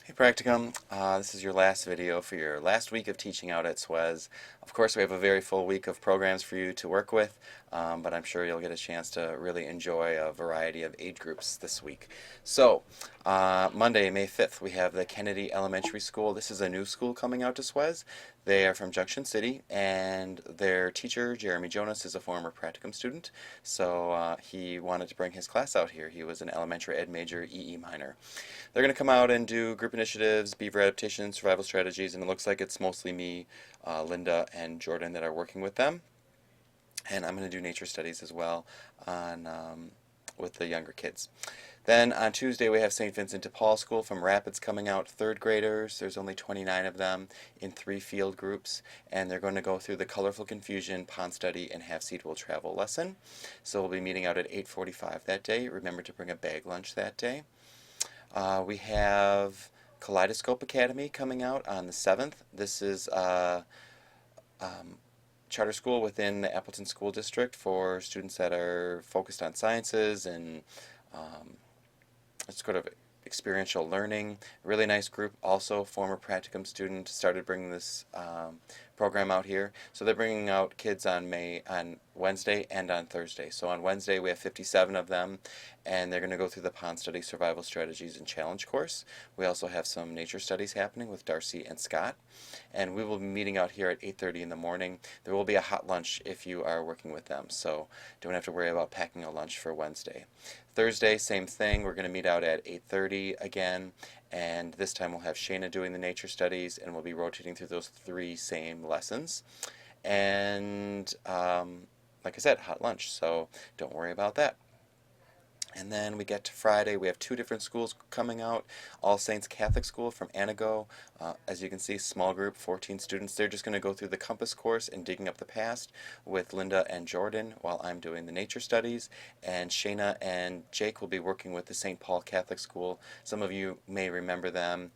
Hey Practicum, this is your last video for your last week of teaching out at SWES. Of course, we have a very full week of programs for you to work with, but I'm sure you'll get a chance to really enjoy a variety of age groups this week. So, Monday, May 5th, we have the Kennedy Elementary School. This is a new school coming out to SWES. They are from Junction City, and their teacher, Jeremy Jonas, is a former Practicum student, so he wanted to bring his class out here. He was an elementary ed major, EE minor. They're going to come out and do group initiatives, beaver adaptation, survival strategies, and it looks like it's mostly me, Linda, and Jordan that are working with them. And I'm going to do nature studies as well on with the younger kids. Then on Tuesday we have St. Vincent de Paul School from Rapids coming out, third graders. There's only 29 of them in 3 field groups, and they're going to go through the Colorful Confusion, Pond Study, and Half Seed Will Travel lesson. So we'll be meeting out at 8:45 that day. Remember to bring a bag lunch that day. We have Kaleidoscope Academy coming out on the 7th. This is a charter school within the Appleton School District for students that are focused on sciences and it's sort of experiential learning. Really nice group. Also, former Practicum student started bringing this program out here. So they're bringing out kids on Wednesday and on Thursday. So on Wednesday we have 57 of them, and they're going to go through the Pond Study Survival Strategies and Challenge course. We also have some nature studies happening with Darcy and Scott, and we will be meeting out here at 8:30 in the morning. There will be a hot lunch if you are working with them, so don't have to worry about packing a lunch for Wednesday. Thursday, same thing. We're going to meet out at 8:30 again, and this time we'll have Shayna doing the nature studies, and we'll be rotating through those 3 same lessons. And like I said, hot lunch, so don't worry about that. And then we get to Friday. We have 2 different schools coming out. All Saints Catholic School from Anago. As you can see, small group, 14 students. They're just going to go through the Compass course and Digging Up the Past with Linda and Jordan while I'm doing the nature studies. And Shayna and Jake will be working with the St. Paul Catholic School. Some of you may remember them.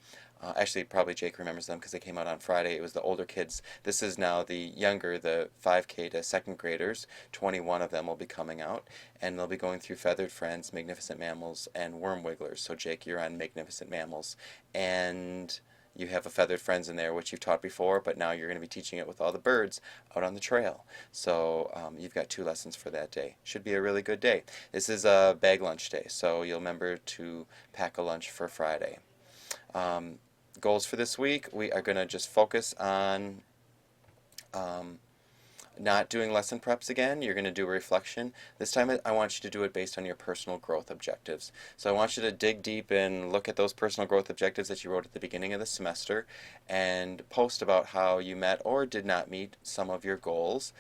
Actually, probably Jake remembers them because they came out on Friday. It was the older kids. This is now the younger, the 5K to 2nd graders. 21 of them will be coming out, and they'll be going through Feathered Friends, Magnificent Mammals, and Worm Wigglers. So Jake, you're on Magnificent Mammals, and you have a Feathered Friends in there, which you've taught before, but now you're going to be teaching it with all the birds out on the trail. So you've got 2 lessons for that day. Should be a really good day. This is a bag lunch day, so you'll remember to pack a lunch for Friday. Goals for this week, we are going to just focus on not doing lesson preps again. You're going to do a reflection. This time I want you to do it based on your personal growth objectives. So I want you to dig deep and look at those personal growth objectives that you wrote at the beginning of the semester and post about how you met or did not meet some of your goals,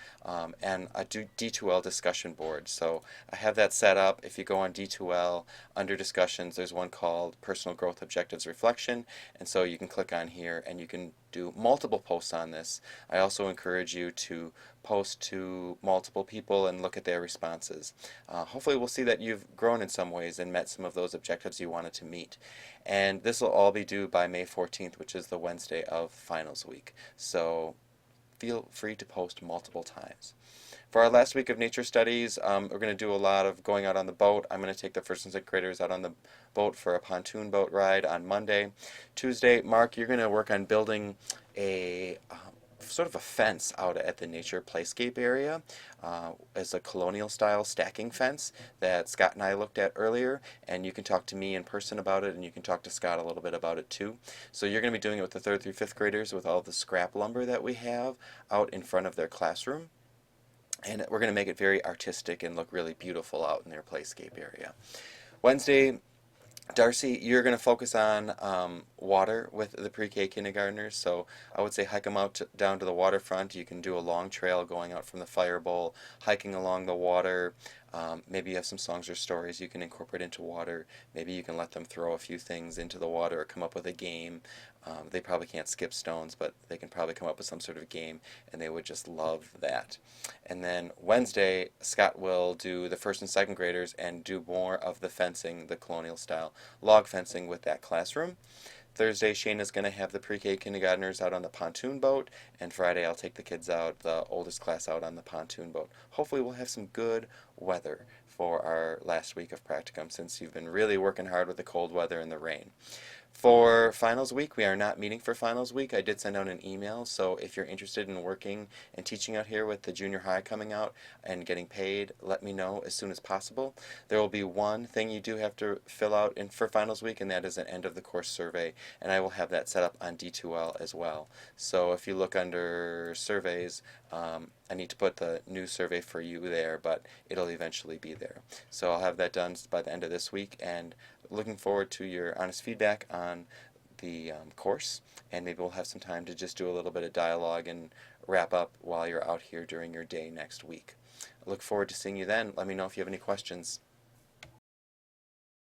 and a D2l Discussion Board. So I have that set up. If you go on D2l, under discussions, there's one called Personal Growth Objectives Reflection, and so you can click on here and you can do multiple posts on this. I also encourage you to post to multiple people and look at their responses. Hopefully we'll see that you've grown in some ways and met some of those objectives you wanted to meet. And this will all be due by May 14th, which is the Wednesday of finals week. So feel free to post multiple times. For our last week of nature studies, we're going to do a lot of going out on the boat. I'm going to take the 1st and 2nd graders out on the boat for a pontoon boat ride on Monday. Tuesday, Mark, you're going to work on building a sort of a fence out at the nature playscape area as a colonial style stacking fence that Scott and I looked at earlier, and you can talk to me in person about it and you can talk to Scott a little bit about it too. So you're going to be doing it with the 3rd through 5th graders with all the scrap lumber that we have out in front of their classroom, and we're going to make it very artistic and look really beautiful out in their playscape area. Wednesday, Darcy, you're going to focus on water with the pre-K kindergartners, so I would say hike them out down to the waterfront. You can do a long trail going out from the fire bowl, hiking along the water. Maybe you have some songs or stories you can incorporate into water. Maybe you can let them throw a few things into the water or come up with a game. They probably can't skip stones, but they can probably come up with some sort of game, and they would just love that. And then Wednesday, Scott will do the 1st and 2nd graders and do more of the fencing, the colonial style log fencing with that classroom. Thursday, Shayna's going to have the pre-K kindergartners out on the pontoon boat, and Friday I'll take the kids out, the oldest class out on the pontoon boat. Hopefully we'll have some good weather for our last week of practicum since you've been really working hard with the cold weather and the rain. For finals week, we are not meeting for finals week. I did send out an email, so if you're interested in working and teaching out here with the junior high coming out and getting paid, let me know as soon as possible. There will be one thing you do have to fill out for finals week, and that is an end of the course survey, and I will have that set up on D2l as well. So if you look under surveys, I need to put the new survey for you there, but it'll eventually be there. So I'll have that done by the end of this week, and looking forward to your honest feedback on the course, and maybe we'll have some time to just do a little bit of dialogue and wrap up while you're out here during your day next week. I look forward to seeing you then. Let me know if you have any questions.